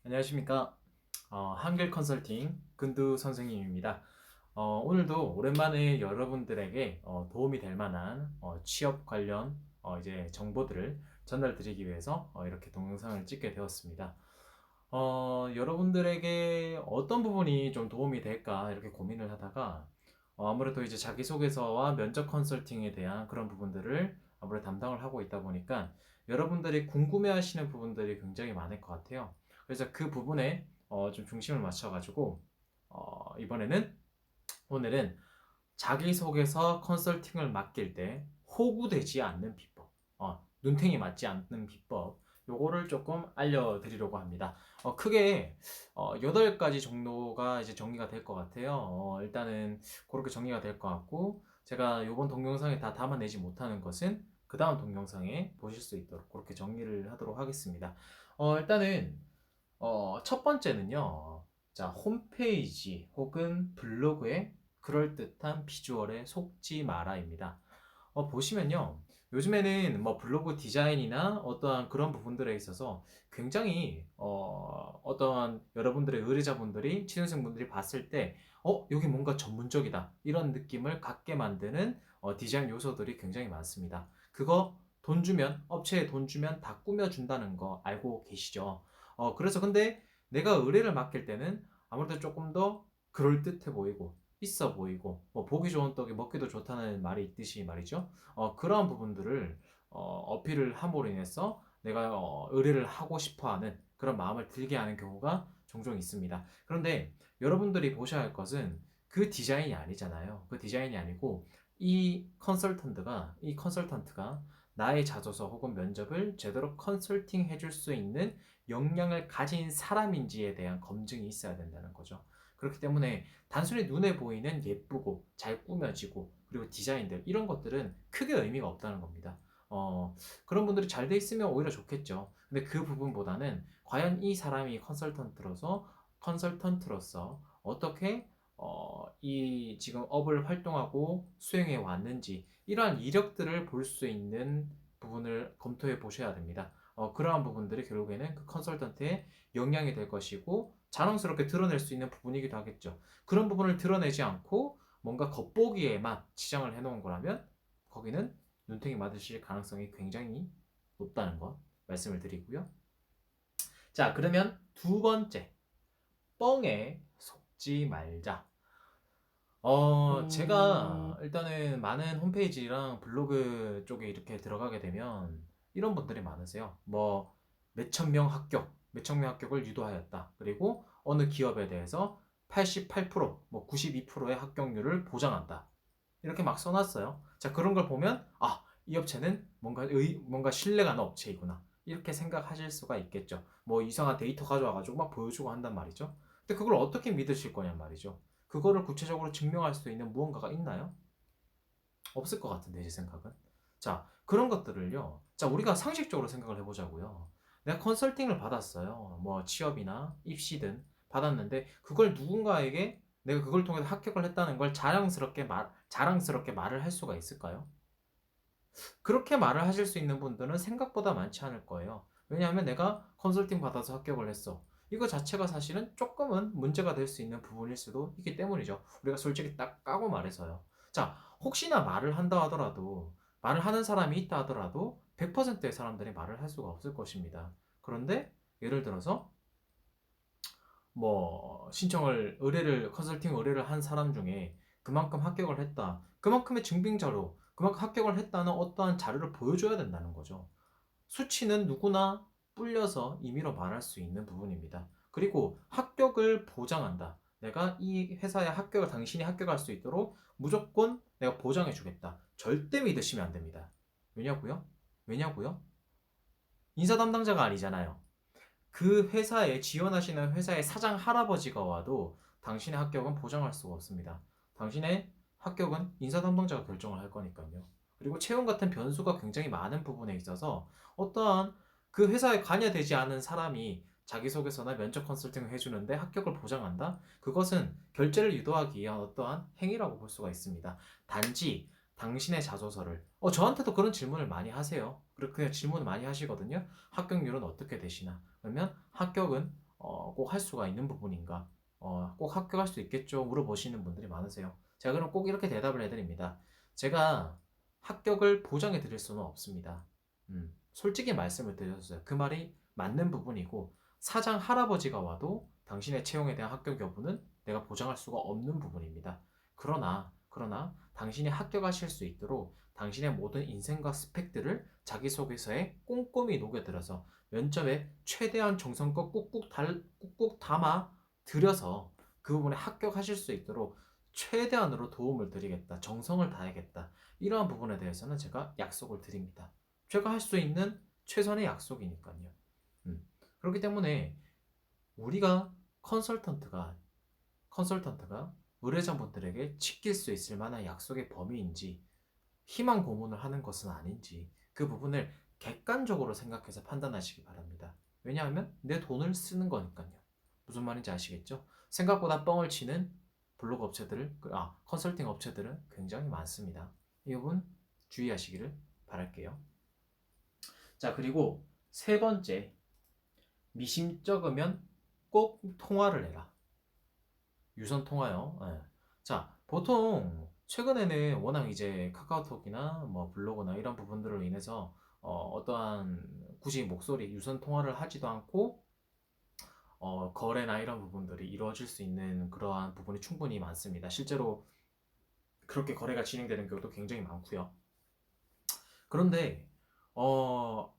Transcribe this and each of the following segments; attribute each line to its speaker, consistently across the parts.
Speaker 1: 안녕하십니까. 한글 컨설팅 근두 선생님입니다. 오늘도 오랜만에 여러분들에게 도움이 될 만한 취업 관련 이제 정보들을 전달드리기 위해서 이렇게 동영상을 찍게 되었습니다. 여러분들에게 어떤 부분이 좀 도움이 될까 이렇게 고민을 하다가 아무래도 이제 자기소개서와 면접 컨설팅에 대한 그런 부분들을 아무래도 담당을 하고 있다 보니까 여러분들이 궁금해하시는 부분들이 굉장히 많을 것 같아요. 그래서 그 부분에 좀 중심을 맞춰가지고 이번에는 오늘은 자기소개서 컨설팅을 맡길 때 호구되지 않는 비법, 눈탱이 맞지 않는 비법, 요거를 조금 알려드리려고 합니다. 크게 8가지 정도가 이제 정리가 될 것 같아요. 일단은 그렇게 정리가 될 것 같고, 제가 이번 동영상에 다 담아내지 못하는 것은 그 다음 동영상에 보실 수 있도록 그렇게 정리를 하도록 하겠습니다. 일단은 첫 번째는요. 자, 홈페이지 혹은 블로그에 그럴듯한 비주얼에 속지 마라입니다. 보시면요. 요즘에는 뭐 블로그 디자인이나 어떠한 그런 부분들에 있어서 굉장히 어떠한 여러분들의 의뢰자분들이 취준생분들이 봤을 때 여기 뭔가 전문적이다 이런 느낌을 갖게 만드는 디자인 요소들이 굉장히 많습니다. 그거 돈 주면 업체에 돈 주면 다 꾸며준다는 거 알고 계시죠? 그래서 근데 내가 의뢰를 맡길 때는 아무래도 조금 더 그럴듯해 보이고 있어 보이고 보기 좋은 떡이 먹기도 좋다는 말이 있듯이 말이죠. 그러한 부분들을 어필을 함으로 인해서 내가 의뢰를 하고 싶어하는 그런 마음을 들게 하는 경우가 종종 있습니다. 그런데 여러분들이 보셔야 할 것은 그 디자인이 아니잖아요. 그 디자인이 아니고 이 컨설턴트가 나의 자소서 혹은 면접을 제대로 컨설팅 해줄 수 있는 역량을 가진 사람인지에 대한 검증이 있어야 된다는 거죠. 그렇기 때문에 단순히 눈에 보이는 예쁘고 잘 꾸며지고 그리고 디자인들 이런 것들은 크게 의미가 없다는 겁니다. 그런 분들이 잘 돼 있으면 오히려 좋겠죠. 근데 그 부분보다는 과연 이 사람이 컨설턴트로서 어떻게 이 지금 업을 활동하고 수행해 왔는지 이러한 이력들을 볼 수 있는 부분을 검토해 보셔야 됩니다. 그러한 부분들이 결국에는 그 컨설턴트의 역량이 될 것이고 자랑스럽게 드러낼 수 있는 부분이기도 하겠죠. 그런 부분을 드러내지 않고 뭔가 겉보기에만 치장을 해놓은 거라면 거기는 눈탱이 맞으실 가능성이 굉장히 높다는 것 말씀을 드리고요. 자, 그러면 두 번째, 뻥에 속지 말자. 제가 일단은 많은 홈페이지랑 블로그 쪽에 이렇게 들어가게 되면 이런 분들이 많으세요. 뭐, 몇천 명 합격, 몇천 명 합격을 유도하였다. 그리고 어느 기업에 대해서 88%, 뭐 92%의 합격률을 보장한다. 이렇게 막 써놨어요. 자, 그런 걸 보면, 이 업체는 뭔가 신뢰가 가는 업체이구나. 이렇게 생각하실 수가 있겠죠. 뭐 이상한 데이터 가져와가지고 막 보여주고 한단 말이죠. 근데 그걸 어떻게 믿으실 거냔 말이죠. 그거를 구체적으로 증명할 수 있는 무언가가 있나요? 없을 것 같은데, 제 생각은. 자, 그런 것들을요. 자, 우리가 상식적으로 생각을 해보자고요. 내가 컨설팅을 받았어요. 뭐, 취업이나 입시든 받았는데, 그걸 누군가에게 내가 그걸 통해서 합격을 했다는 걸 자랑스럽게 말을 할 수가 있을까요? 그렇게 말을 하실 수 있는 분들은 생각보다 많지 않을 거예요. 왜냐하면 내가 컨설팅 받아서 합격을 했어. 이거 자체가 사실은 조금은 문제가 될 수 있는 부분일 수도 있기 때문이죠. 우리가 솔직히 딱 까고 말해서요. 자, 혹시나 말을 한다 하더라도, 말을 하는 사람이 있다 하더라도 100%의 사람들이 말을 할 수가 없을 것입니다. 그런데 예를 들어서 뭐 컨설팅 의뢰를 한 사람 중에 그만큼 합격을 했다. 그만큼의 증빙 자료, 그만큼 합격을 했다는 어떠한 자료를 보여줘야 된다는 거죠. 수치는 누구나 불려서 임의로 말할 수 있는 부분입니다. 그리고 합격을 보장한다. 내가 이 회사에 당신이 합격할 수 있도록 무조건 내가 보장해 주겠다. 절대 믿으시면 안 됩니다. 왜냐고요? 왜냐고요? 인사 담당자가 아니잖아요. 그 회사에 지원하시는 회사의 사장 할아버지가 와도 당신의 합격은 보장할 수가 없습니다. 당신의 합격은 인사 담당자가 결정을 할 거니까요. 그리고 채용 같은 변수가 굉장히 많은 부분에 있어서 어떠한 그 회사에 관여되지 않은 사람이 자기소개서나 면접 컨설팅을 해주는데 합격을 보장한다? 그것은 결제를 유도하기 위한 어떠한 행위라고 볼 수가 있습니다. 단지 당신의 자소서를 저한테도 그런 질문을 많이 하세요. 그리고 그냥 질문을 많이 하시거든요. 합격률은 어떻게 되시나? 그러면 합격은 꼭 할 수가 있는 부분인가? 꼭 합격할 수 있겠죠? 물어보시는 분들이 많으세요. 제가 그럼 꼭 이렇게 대답을 해드립니다. 제가 합격을 보장해 드릴 수는 없습니다. 솔직히 말씀을 드렸어요. 그 말이 맞는 부분이고 사장 할아버지가 와도 당신의 채용에 대한 합격 여부는 내가 보장할 수가 없는 부분입니다. 그러나 당신이 합격하실 수 있도록 당신의 모든 인생과 스펙들을 자기소개서에 꼼꼼히 녹여들어서 면접에 최대한 정성껏 꾹꾹 담아 들여서 그 부분에 합격하실 수 있도록 최대한으로 도움을 드리겠다. 정성을 다하겠다. 이러한 부분에 대해서는 제가 약속을 드립니다. 제가 할 수 있는 최선의 약속이니까요. 그렇기 때문에 우리가 컨설턴트가 의뢰자분들에게 지킬 수 있을 만한 약속의 범위인지 희망 고문을 하는 것은 아닌지 그 부분을 객관적으로 생각해서 판단하시기 바랍니다. 왜냐하면 내 돈을 쓰는 거니까요. 무슨 말인지 아시겠죠? 생각보다 뻥을 치는 컨설팅 업체들은 굉장히 많습니다. 이 부분 주의하시기를 바랄게요. 자, 그리고 세 번째, 미심쩍으면 꼭 통화를 해라. 유선 통화요. 예. 자, 보통 최근에는 워낙 이제 카카오톡이나 뭐 블로그나 이런 부분들로 인해서 어떠한 굳이 목소리 유선 통화를 하지도 않고 거래나 이런 부분들이 이루어질 수 있는 그러한 부분이 충분히 많습니다. 실제로 그렇게 거래가 진행되는 경우도 굉장히 많고요. 그런데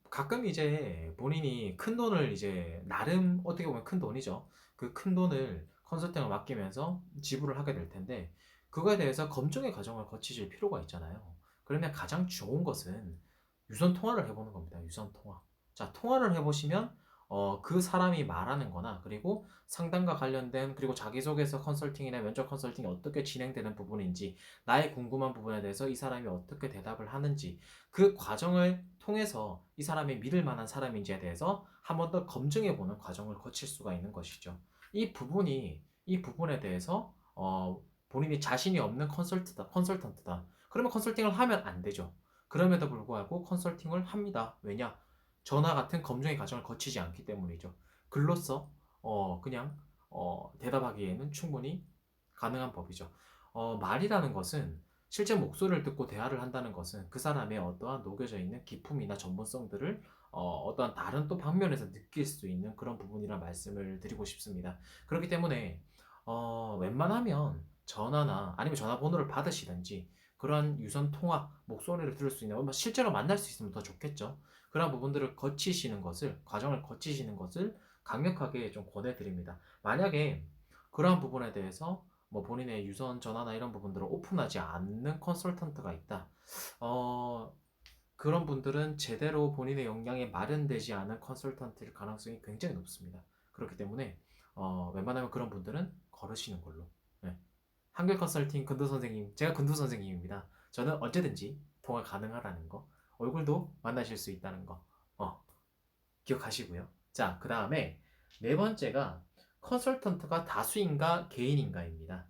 Speaker 1: 가끔 이제 본인이 큰 돈을 이제 나름 어떻게 보면 큰 돈이죠. 그 큰 돈을 컨설팅을 맡기면서 지불을 하게 될 텐데 그거에 대해서 검증의 과정을 거치실 필요가 있잖아요. 그러면 가장 좋은 것은 유선 통화를 해보는 겁니다. 유선 통화. 자, 통화를 해보시면 그 사람이 말하는 거나 그리고 상담과 관련된 그리고 자기소개서 컨설팅이나 면접 컨설팅이 어떻게 진행되는 부분인지 나의 궁금한 부분에 대해서 이 사람이 어떻게 대답을 하는지 그 과정을 통해서 이 사람이 믿을 만한 사람인지에 대해서 한 번 더 검증해보는 과정을 거칠 수가 있는 것이죠. 이 부분에 대해서 본인이 자신이 없는 컨설턴트다. 그러면 컨설팅을 하면 안 되죠. 그럼에도 불구하고 컨설팅을 합니다. 왜냐? 전화 같은 검증의 과정을 거치지 않기 때문이죠. 글로써 그냥 대답하기에는 충분히 가능한 법이죠. 말이라는 것은 실제 목소리를 듣고 대화를 한다는 것은 그 사람의 어떠한 녹여져 있는 기품이나 전문성들을 어떠한 다른 또 방면에서 느낄 수 있는 그런 부분이라 말씀을 드리고 싶습니다. 그렇기 때문에 웬만하면 전화나 아니면 전화번호를 받으시든지 그런 유선 통화, 목소리를 들을 수 있는 실제로 만날 수 있으면 더 좋겠죠. 그런 부분들을 과정을 거치시는 것을 강력하게 좀 권해드립니다. 만약에 그러한 부분에 대해서 뭐 본인의 유선 전화나 이런 부분들을 오픈하지 않는 컨설턴트가 있다. 그런 분들은 제대로 본인의 역량에 마련되지 않은 컨설턴트일 가능성이 굉장히 높습니다. 그렇기 때문에 웬만하면 그런 분들은 거르시는 걸로. 네. 한글 컨설팅 근두 선생님, 제가 근두 선생님입니다. 저는 언제든지 통화 가능하다는 거, 얼굴도 만나실 수 있다는 거, 기억하시고요. 자, 그 다음에 네 번째가 컨설턴트가 다수인가 개인인가입니다.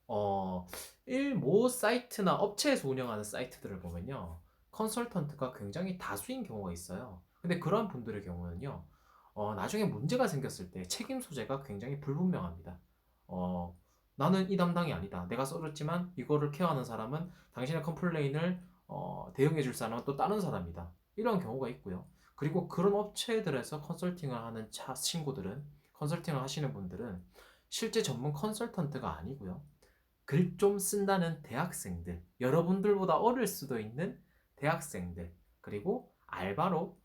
Speaker 1: 모 사이트나 업체에서 운영하는 사이트들을 보면요. 컨설턴트가 굉장히 다수인 경우가 있어요. 근데 그런 분들의 경우는요. 나중에 문제가 생겼을 때 책임 소재가 굉장히 불분명합니다. 나는 이 담당이 아니다. 내가 써줬지만 이거를 케어하는 사람은 당신의 컴플레인을 대응해줄 사람은 또 다른 사람이다. 이런 경우가 있고요. 그리고 그런 업체들에서 컨설팅을 하는 컨설팅을 하시는 분들은 실제 전문 컨설턴트가 아니고요. 글 좀 쓴다는 대학생들, 여러분들보다 어릴 수도 있는 대학생들, 그리고 알바로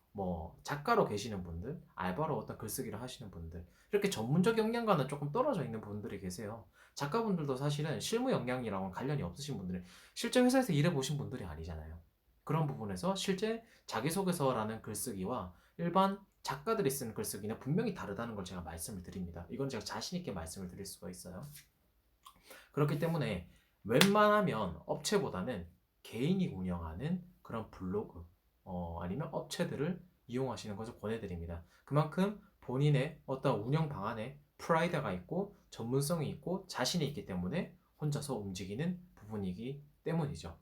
Speaker 1: 작가로 계시는 분들, 알바로 어떤 글쓰기를 하시는 분들, 이렇게 전문적 역량과는 조금 떨어져 있는 분들이 계세요. 작가분들도 사실은 실무 역량이랑은 관련이 없으신 분들이 실제 회사에서 일해보신 분들이 아니잖아요. 그런 부분에서 실제 자기소개서라는 글쓰기와 일반 작가들이 쓰는 글쓰기는 분명히 다르다는 걸 제가 말씀을 드립니다. 이건 제가 자신있게 말씀을 드릴 수가 있어요. 그렇기 때문에 웬만하면 업체보다는 개인이 운영하는 그런 블로그 아니면 업체들을 이용하시는 것을 권해드립니다. 그만큼 본인의 어떤 운영 방안에 프라이드가 있고 전문성이 있고 자신이 있기 때문에 혼자서 움직이는 부분이기 때문이죠.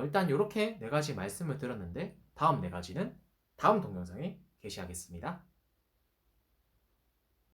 Speaker 1: 일단 이렇게 네 가지 말씀을 드렸는데 다음 네 가지는 다음 동영상에 게시하겠습니다.